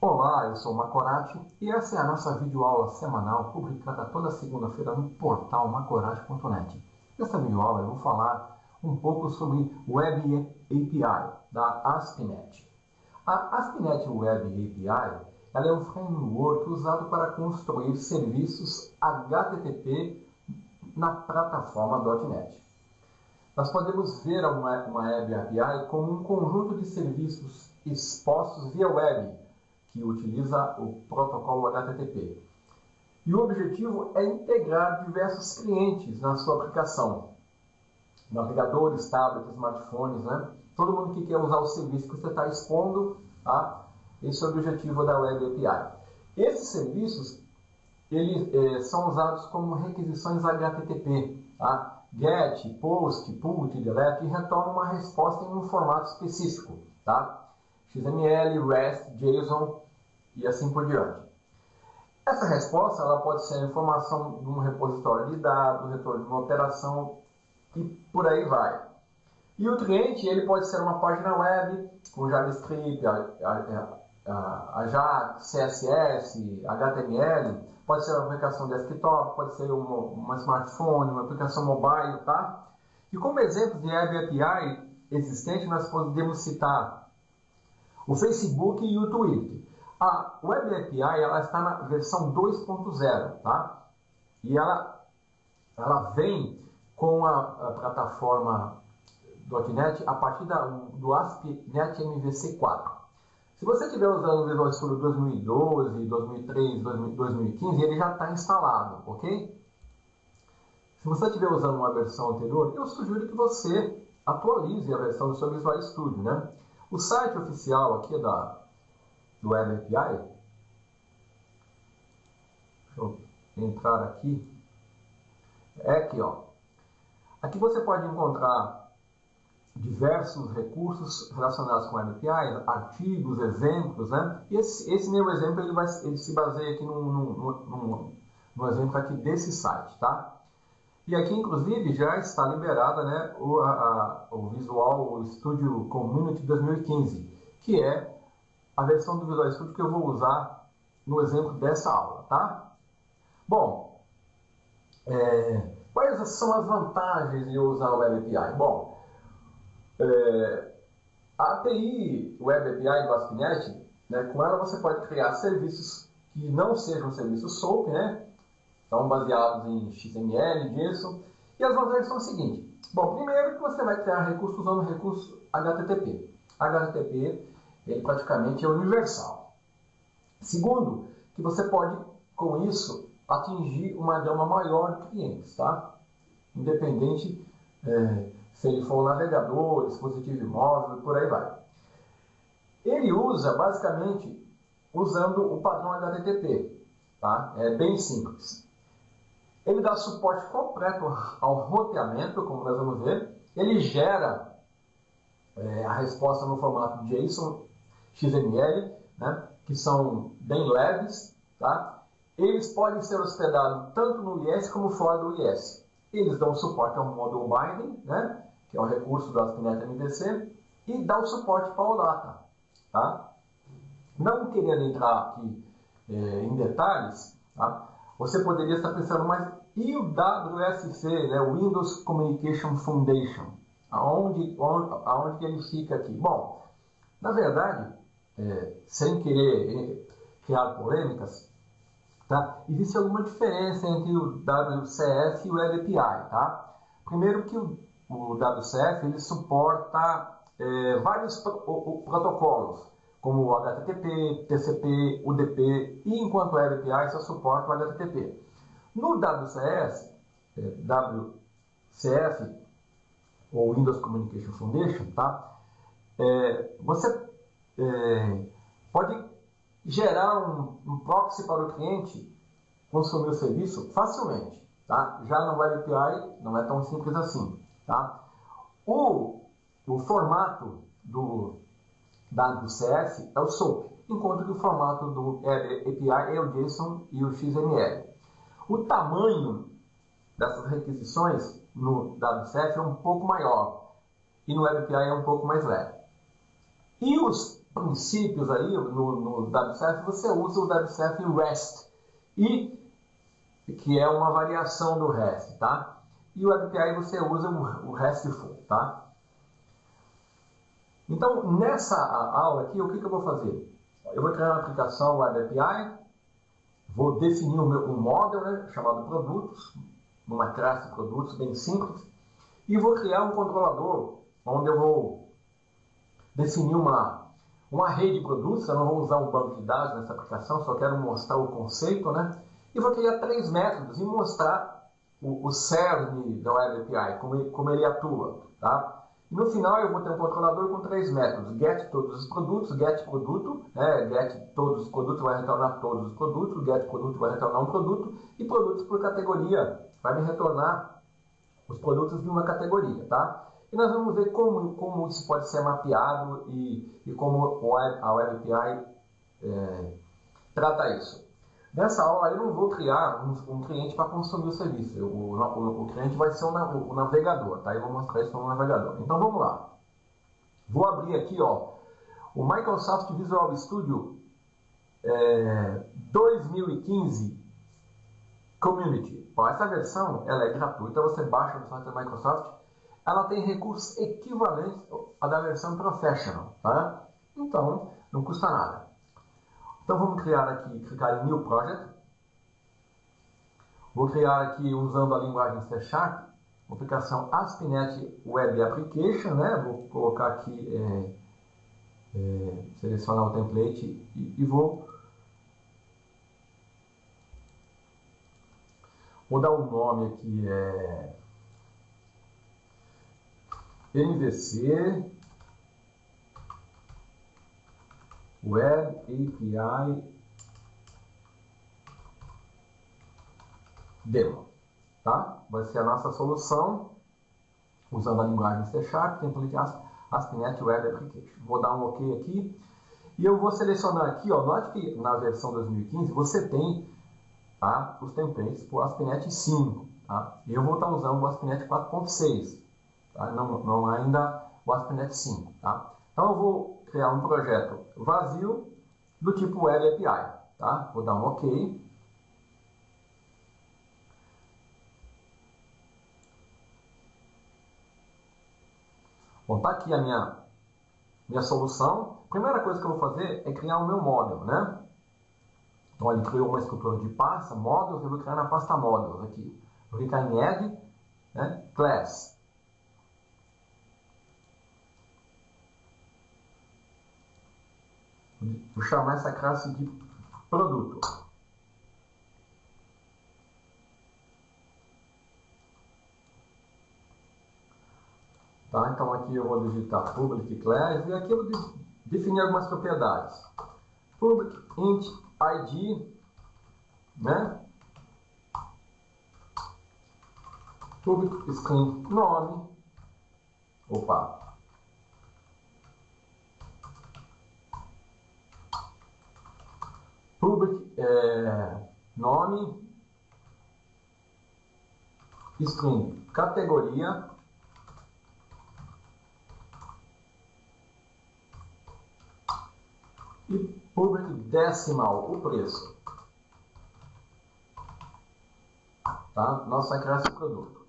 Olá, eu sou o Macorati e essa é a nossa videoaula semanal publicada toda segunda-feira no portal macorati.net. Nessa videoaula eu vou falar um pouco sobre Web API da ASP.NET. A ASP.NET Web API ela é um framework usado para construir serviços HTTP na plataforma .NET. Nós podemos ver uma Web API como um conjunto de serviços expostos via web, que utiliza o protocolo HTTP. E o objetivo é integrar diversos clientes na sua aplicação. Navegadores, tablets, smartphones, né? Todo mundo que quer usar o serviço que você está expondo, tá? Esse é o objetivo da Web API. Esses serviços eles são usados como requisições HTTP, tá? GET, POST, PUT, DELETE, e retornam uma resposta em um formato específico, tá? XML, REST, JSON e assim por diante. Essa resposta ela pode ser a informação de um repositório de dados, retorno de uma operação e por aí vai. E o cliente ele pode ser uma página web com JavaScript, Ajax, CSS, HTML, pode ser uma aplicação desktop, pode ser uma smartphone, uma aplicação mobile, tá? E como exemplo de Web API existente, nós podemos citar o Facebook e o Twitter. A Web API ela está na versão 2.0, tá? E ela vem com a plataforma .NET a partir do ASP.NET MVC 4. Se você estiver usando o Visual Studio 2012, 2013, 2015, ele já está instalado, ok? Se você estiver usando uma versão anterior, eu sugiro que você atualize a versão do seu Visual Studio, né? O site oficial aqui do Web API, deixa eu entrar aqui, é aqui, ó. Aqui você pode encontrar diversos recursos relacionados com Web API, artigos, exemplos, né? E esse meu exemplo ele se baseia aqui no exemplo aqui desse site, tá? E aqui, inclusive, já está liberada, né, o Visual Studio Community 2015, que é a versão do Visual Studio que eu vou usar no exemplo dessa aula, tá? Bom, quais são as vantagens de eu usar o Web API? Bom, a API Web API do ASP.NET, né, com ela você pode criar serviços que não sejam serviços SOAP, né? São baseados em XML, JSON. E as vantagens são as seguintes. Bom, primeiro que você vai criar recursos usando o recurso HTTP. HTTP, ele praticamente é universal. Segundo, que você pode, com isso, atingir uma gama maior de clientes, tá? Independente se ele for um navegador, dispositivo móvel, por aí vai. Ele usa, basicamente, usando o padrão HTTP, tá? É bem simples. Ele dá suporte completo ao roteamento, como nós vamos ver. Ele gera a resposta no formato JSON, XML, né, que são bem leves. Tá? Eles podem ser hospedados tanto no IS como fora do IS. Eles dão suporte ao Model Binding, né, que é o recurso do ASP.NET MVC, e dá o suporte para o Data. Tá? Não querendo entrar aqui em detalhes, tá? Você poderia estar pensando, mas e o WSC, né, Windows Communication Foundation? Aonde ele fica aqui? Bom, na verdade, sem querer criar polêmicas, tá? Existe alguma diferença entre o WCF e o Web API, tá? Primeiro que o WCF ele suporta vários protocolos, como o HTTP, TCP, UDP, e enquanto o Web API só suporta o HTTP. No WCF, ou Windows Communication Foundation, tá? Você pode gerar um proxy para o cliente consumir o serviço facilmente, tá? Já no Web API não é tão simples assim, tá? O formato do WCF é o SOAP, enquanto que o formato do API é o JSON e o XML. O tamanho dessas requisições no WCF é um pouco maior e no Web API é um pouco mais leve. E os princípios aí no WCF, você usa o WCF REST, que é uma variação do REST, tá? E o WebAPI você usa o RESTful, tá? Então, nessa aula aqui, o que eu vou fazer? Eu vou criar uma aplicação WebAPI, vou definir um model, né, chamado produtos, uma classe de produtos bem simples, e vou criar um controlador, onde eu vou definir uma array de produtos. Eu não vou usar um banco de dados nessa aplicação, só quero mostrar o conceito, né? E vou criar 3 métodos e mostrar o cerne da WebAPI, como ele atua, tá? E no final eu vou ter um controlador com 3 métodos: get todos os produtos, get produto, né? Get todos os produtos vai retornar todos os produtos, get produto vai retornar um produto, e produtos por categoria vai me retornar os produtos de uma categoria, tá? E nós vamos ver como isso pode ser mapeado e como a WebAPI trata isso. Nessa aula eu não vou criar um cliente para consumir o serviço. O cliente vai ser o navegador, tá? Eu vou mostrar isso no navegador. Então vamos lá. Vou abrir aqui, ó, o Microsoft Visual Studio 2015 Community. Ó, essa versão ela é gratuita, você baixa no site da Microsoft. Ela tem recursos equivalentes à da versão Professional, tá? Então não custa nada. Então vamos criar aqui, clicar em New Project. Vou criar aqui, usando a linguagem C#, uma aplicação ASP.NET Web Application, né? Vou colocar aqui, selecionar o template e vou dar um nome aqui, MVC Web API Demo, tá? Vai ser a nossa solução usando a linguagem C#, template ASP.NET Web Application. Vou dar um OK aqui e eu vou selecionar aqui, ó, note que na versão 2015 você tem, tá, os templates por ASP.NET 5, tá? E eu vou estar usando o ASP.NET 4.6, tá? Não ainda o ASP.NET 5, tá? Então eu vou criar um projeto vazio do tipo Web API, tá? Vou dar um OK. Bom, tá aqui a minha solução. A primeira coisa que eu vou fazer é criar o meu model, né? Então ele criou uma estrutura de pasta, models, eu vou criar na pasta models aqui. Vou clicar em Add, né? Class. Vou chamar essa classe de produto. Tá? Então aqui eu vou digitar public class e aqui eu vou definir algumas propriedades. Public int id, né? Public string nome. Opa. Public nome, string categoria, e public decimal, o preço, tá? Nossa classe de produto.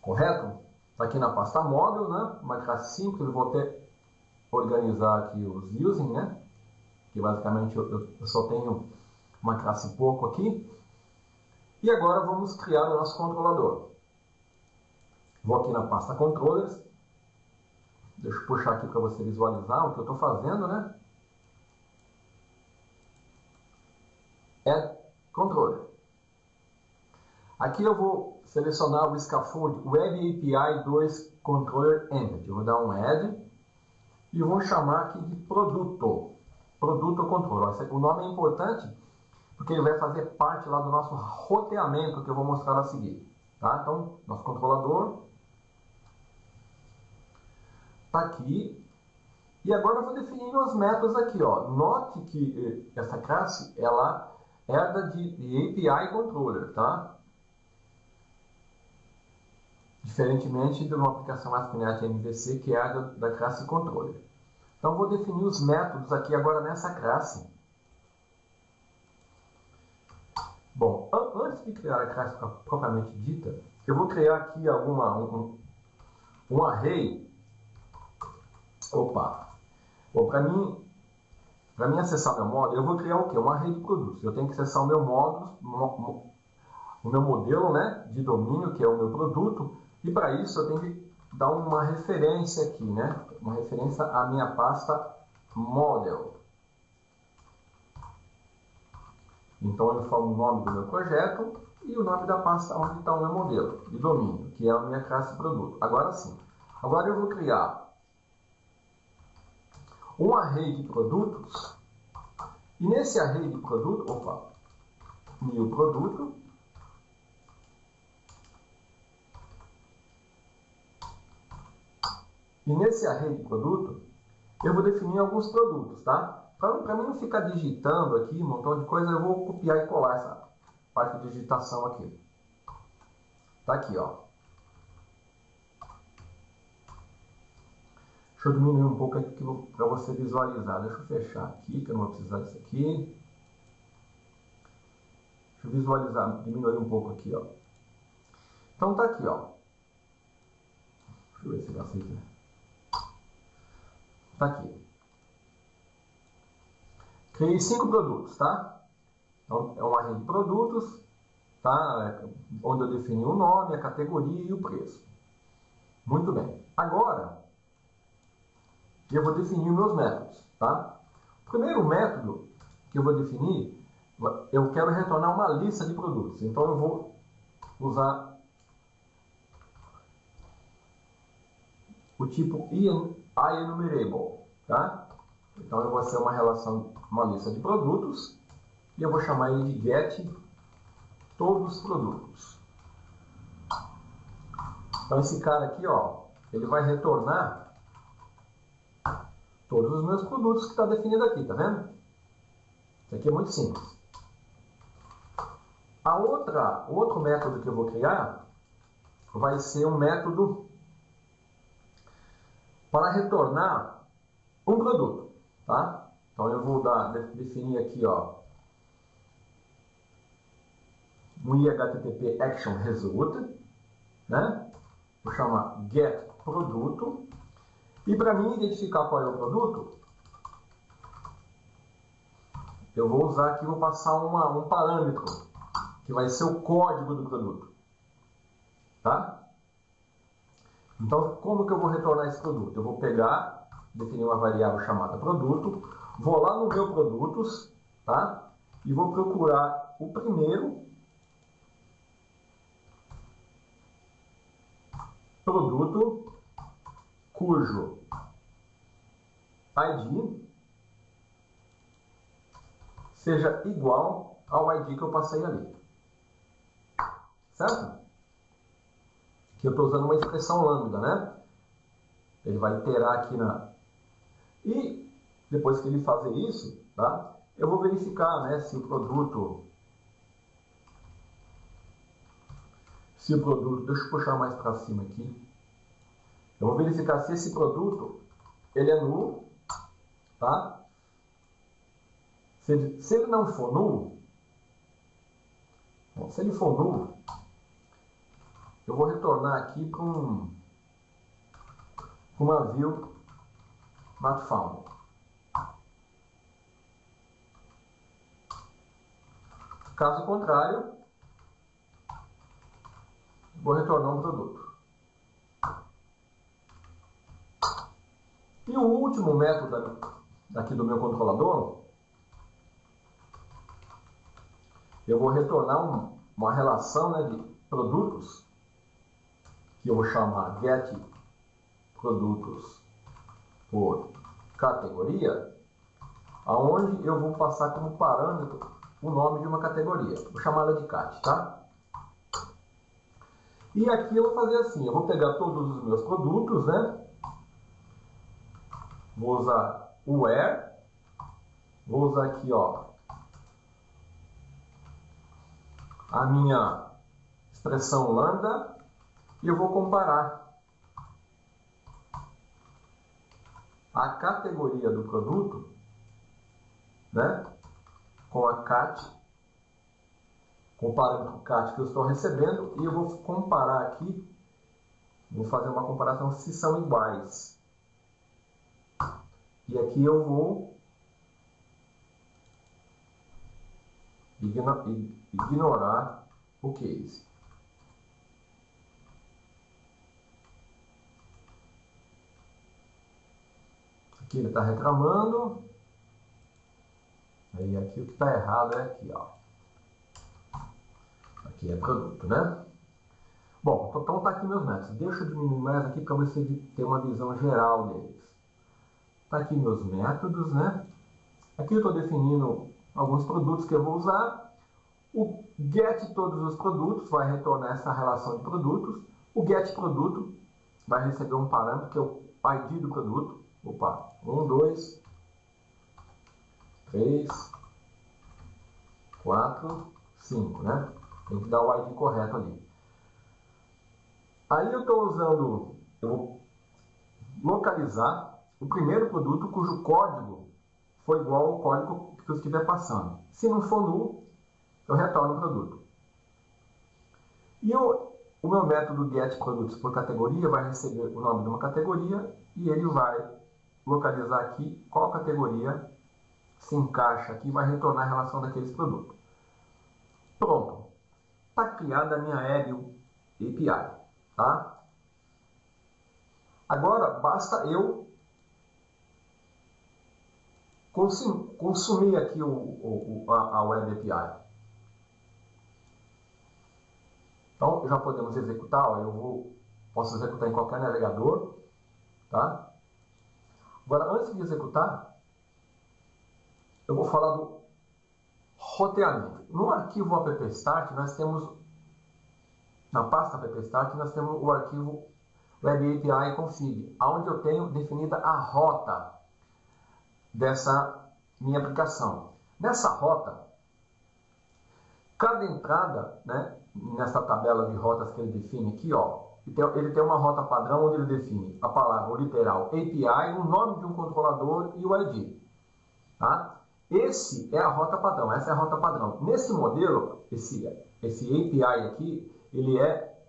Correto? Está aqui na pasta model, né? Uma classe simples, eu vou organizar aqui os using, né? Que basicamente eu só tenho uma classe pouco aqui. E agora vamos criar o nosso controlador. Vou aqui na pasta controllers. Deixa eu puxar aqui para você visualizar o que eu estou fazendo, né? Add controller. Aqui eu vou selecionar o scaffold Web API 2 Controller Entity. Eu vou dar um add e vou chamar aqui de produto. Produto controller. O nome é importante porque ele vai fazer parte lá do nosso roteamento que eu vou mostrar a seguir. Tá? Então, nosso controlador está aqui. E agora eu vou definir meus métodos aqui. Ó. Note que essa classe ela herda de API Controller. Tá? Diferentemente de uma aplicação ASP.NET MVC que herda da classe Controller. Então, vou definir os métodos aqui agora nessa classe. Bom, antes de criar a classe propriamente dita, eu vou criar aqui um array. Opa! Bom, para mim acessar meu módulo, eu vou criar o quê? Um array de produtos. Eu tenho que acessar o meu módulo, o meu modelo, né, de domínio, que é o meu produto, e para isso eu tenho que dar uma referência aqui, né? Uma referência à minha pasta model. Então eu falo o nome do meu projeto e o nome da pasta onde está o meu modelo de domínio, que é a minha classe produto. Agora sim. Agora eu vou criar um array de produtos, e nesse array de produto, new produto, e nesse array de produto, eu vou definir alguns produtos, tá? Para mim não ficar digitando aqui um montão de coisa, eu vou copiar e colar essa parte de digitação aqui. Tá aqui, ó. Deixa eu diminuir um pouco aqui para você visualizar. Deixa eu fechar aqui, que eu não vou precisar disso aqui. Deixa eu visualizar, diminuir um pouco aqui, ó. Então tá aqui, ó. Deixa eu ver se vai aceitar. Tá aqui. Criei 5 produtos, tá? Então é um array de produtos, tá? Onde eu defini o nome, a categoria e o preço. Muito bem. Agora eu vou definir os meus métodos, tá? O primeiro método que eu vou definir, eu quero retornar uma lista de produtos. Então eu vou usar o tipo IEnumerable, tá? Então eu vou ser uma lista de produtos e eu vou chamar ele de get todos os produtos. Então esse cara aqui, ó, ele vai retornar todos os meus produtos que está definido aqui, tá vendo? Isso aqui é muito simples. O outro método que eu vou criar vai ser um método para retornar um produto, tá? Então eu vou definir aqui, ó, um IHTTP action result, né? Vou chamar get produto. E para mim identificar qual é o produto, eu vou usar aqui, vou passar um parâmetro, que vai ser o código do produto. Tá? Então, como que eu vou retornar esse produto? Eu vou pegar, definir uma variável chamada produto, vou lá no meu produtos, tá? E vou procurar o primeiro produto cujo ID seja igual ao ID que eu passei ali. Certo? Que eu estou usando uma expressão lambda, né? Ele vai iterar aqui E depois que ele fazer isso, tá? Eu vou verificar, né, se o produto... Deixa eu puxar mais para cima aqui. Eu vou verificar se esse produto ele é nulo, tá? Se ele não for nulo, bom, se ele for nulo, eu vou retornar aqui para uma view not found. Caso contrário, vou retornar um produto. E o último método aqui do meu controlador, eu vou retornar uma relação, né, de produtos, que eu vou chamar get produtos por categoria, aonde eu vou passar como parâmetro o nome de uma categoria. Vou chamar ela de cat, tá? E aqui eu vou fazer assim, eu vou pegar todos os meus produtos, né? Vou usar o where, vou usar aqui, ó, a minha expressão lambda e eu vou comparar a categoria do produto, né, com a CAT, com o parâmetro CAT que eu estou recebendo, e eu vou comparar aqui, vou fazer uma comparação se são iguais. E aqui eu vou ignorar o case. Aqui ele está reclamando. Aí aqui o que está errado é aqui, ó. Aqui é produto, né? Bom, então tá aqui meus métodos. Deixa eu diminuir mais aqui para você ter uma visão geral deles. Tá aqui meus métodos, né? Aqui eu estou definindo alguns produtos que eu vou usar. O get todos os produtos vai retornar essa relação de produtos. O get produto vai receber um parâmetro que é o ID do produto. Opa, 1, 2, 3, 4, 5, né? Tem que dar o ID correto ali. Aí eu estou usando, eu vou localizar o primeiro produto cujo código foi igual ao código que eu estiver passando. Se não for null, eu retorno o produto. E o meu método getProdutos por categoria vai receber o nome de uma categoria e ele vai localizar aqui qual categoria se encaixa aqui e vai retornar a relação daqueles produtos. Pronto. Está criada a minha Web API. Tá? Agora, basta eu consumir aqui a Web API. Então, já podemos executar. Ó, posso executar em qualquer navegador. Tá? Agora, antes de executar, eu vou falar do roteamento. No arquivo app-start, nós temos, na pasta app-start, nós temos o arquivo Web API config, onde eu tenho definida a rota dessa minha aplicação. Nessa rota, cada entrada, né, nessa tabela de rotas que ele define aqui, ó, ele tem uma rota padrão onde ele define a palavra, o literal API, o nome de um controlador e o ID. Tá? Esse é a rota padrão, essa é a rota padrão. Nesse modelo, esse API aqui, ele é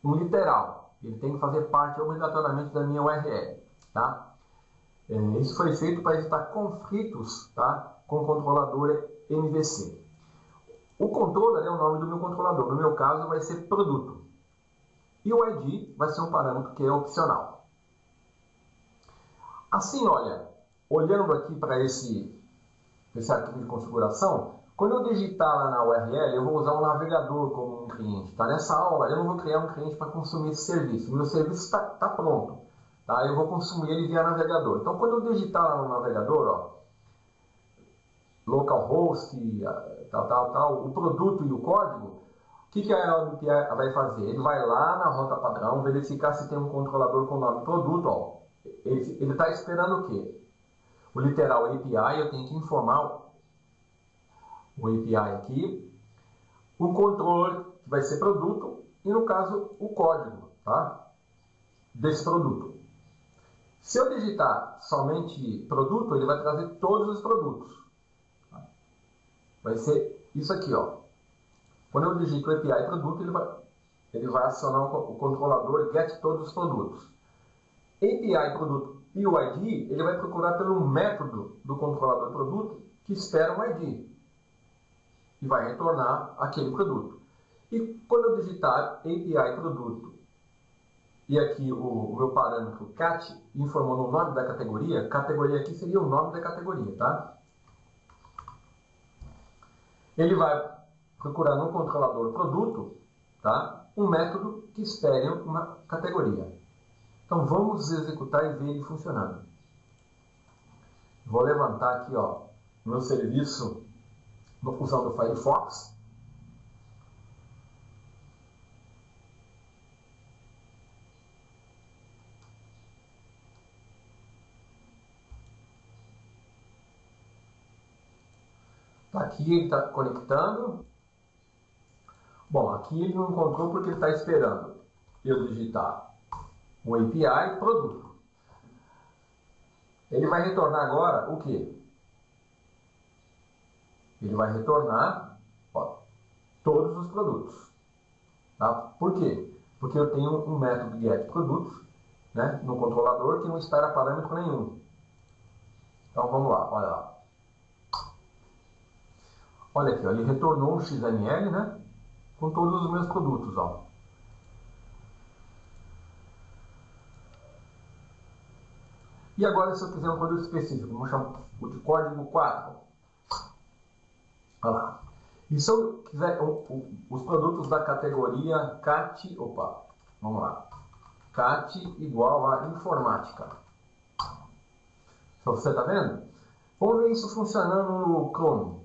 um literal. Ele tem que fazer parte obrigatoriamente da minha URL. Tá? Isso foi feito para evitar conflitos, tá, com o controlador MVC. O controller é o nome do meu controlador. No meu caso, vai ser produto. E o ID vai ser um parâmetro que é opcional. Assim, olha, olhando aqui para esse arquivo de configuração, quando eu digitar lá na URL, eu vou usar um navegador como um cliente. Tá? Nessa aula, eu não vou criar um cliente para consumir esse serviço. O meu serviço está pronto. Tá? Eu vou consumir ele via navegador. Então, quando eu digitar lá no navegador, ó, localhost, o produto e o código, o que a API vai fazer? Ele vai lá na rota padrão, verificar se tem um controlador com o nome produto. Ó. Ele está esperando o quê? O literal API, eu tenho que informar o API aqui, o controller, que vai ser produto, e no caso, o código, tá, desse produto. Se eu digitar somente produto, ele vai trazer todos os produtos. Tá? Vai ser isso aqui, ó. Quando eu digito o API produto, ele vai acionar o controlador get todos os produtos. API produto e o ID, ele vai procurar pelo método do controlador produto que espera um ID. E vai retornar aquele produto. E quando eu digitar API produto e aqui o meu parâmetro cat informando o nome da categoria, categoria aqui seria o nome da categoria, tá? Ele vai procurar no controlador produto, tá, um método que espere uma categoria. Então vamos executar e ver ele funcionando. Vou levantar aqui, ó, meu serviço usando o Firefox. Tá aqui, ele está conectando. Bom, aqui ele não encontrou porque ele está esperando eu digitar o API produto. Ele vai retornar agora o quê? Ele vai retornar, ó, todos os produtos. Tá? Por quê? Porque eu tenho um método getProdutos, né, no controlador que não espera parâmetro nenhum. Então vamos lá, olha lá. Olha aqui, ó, ele retornou um XML, né, com todos os meus produtos. Ó. E agora, se eu quiser um produto específico, vamos chamar o de código 4. Olha lá. E se eu quiser os produtos da categoria CAT, vamos lá. CAT igual a informática. Você está vendo? Vamos ver isso funcionando no Chrome.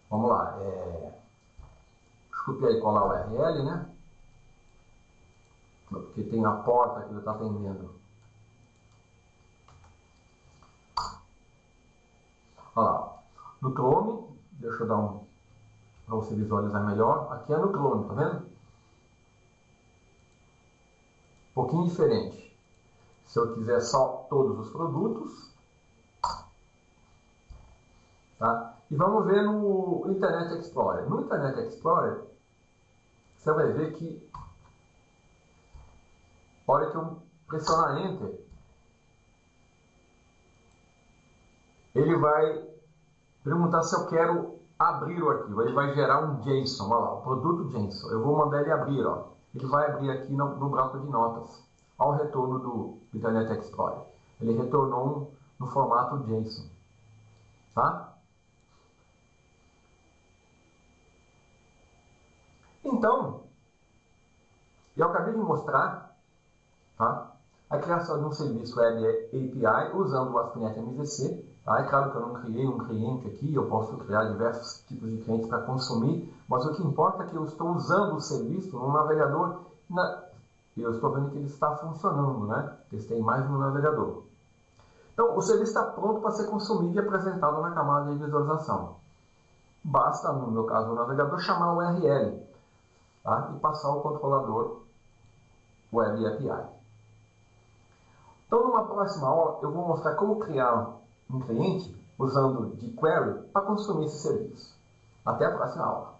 Vamos lá. Deixa eu copiar e colar o URL, né? Porque tem a porta que ele está atendendo. Olha lá. No Chrome, deixa eu dar para você visualizar melhor. Aqui é no Chrome, tá vendo? Um pouquinho diferente. Se eu quiser só todos os produtos, tá? E vamos ver no Internet Explorer. No Internet Explorer, você vai ver que, a hora que eu pressionar Enter, ele vai perguntar se eu quero abrir o arquivo. Ele vai gerar um JSON, olha lá, o produto JSON. Eu vou mandar ele abrir, ó. Ele vai abrir aqui no bloco de notas, ao retorno do Internet Explorer. Ele retornou no formato JSON, tá? Então, eu acabei de mostrar, tá, a criação de um serviço Web API usando o ASP.NET MVC. Tá? É claro que eu não criei um cliente aqui, eu posso criar diversos tipos de clientes para consumir, mas o que importa é que eu estou usando o serviço no navegador e eu estou vendo que ele está funcionando, né? Testei mais no navegador. Então, o serviço está pronto para ser consumido e apresentado na camada de visualização. Basta, no meu caso, o navegador chamar o URL, tá? E passar o controlador Web API. Então, numa próxima aula, eu vou mostrar como criar um cliente usando jQuery para consumir esse serviço. Até a próxima aula.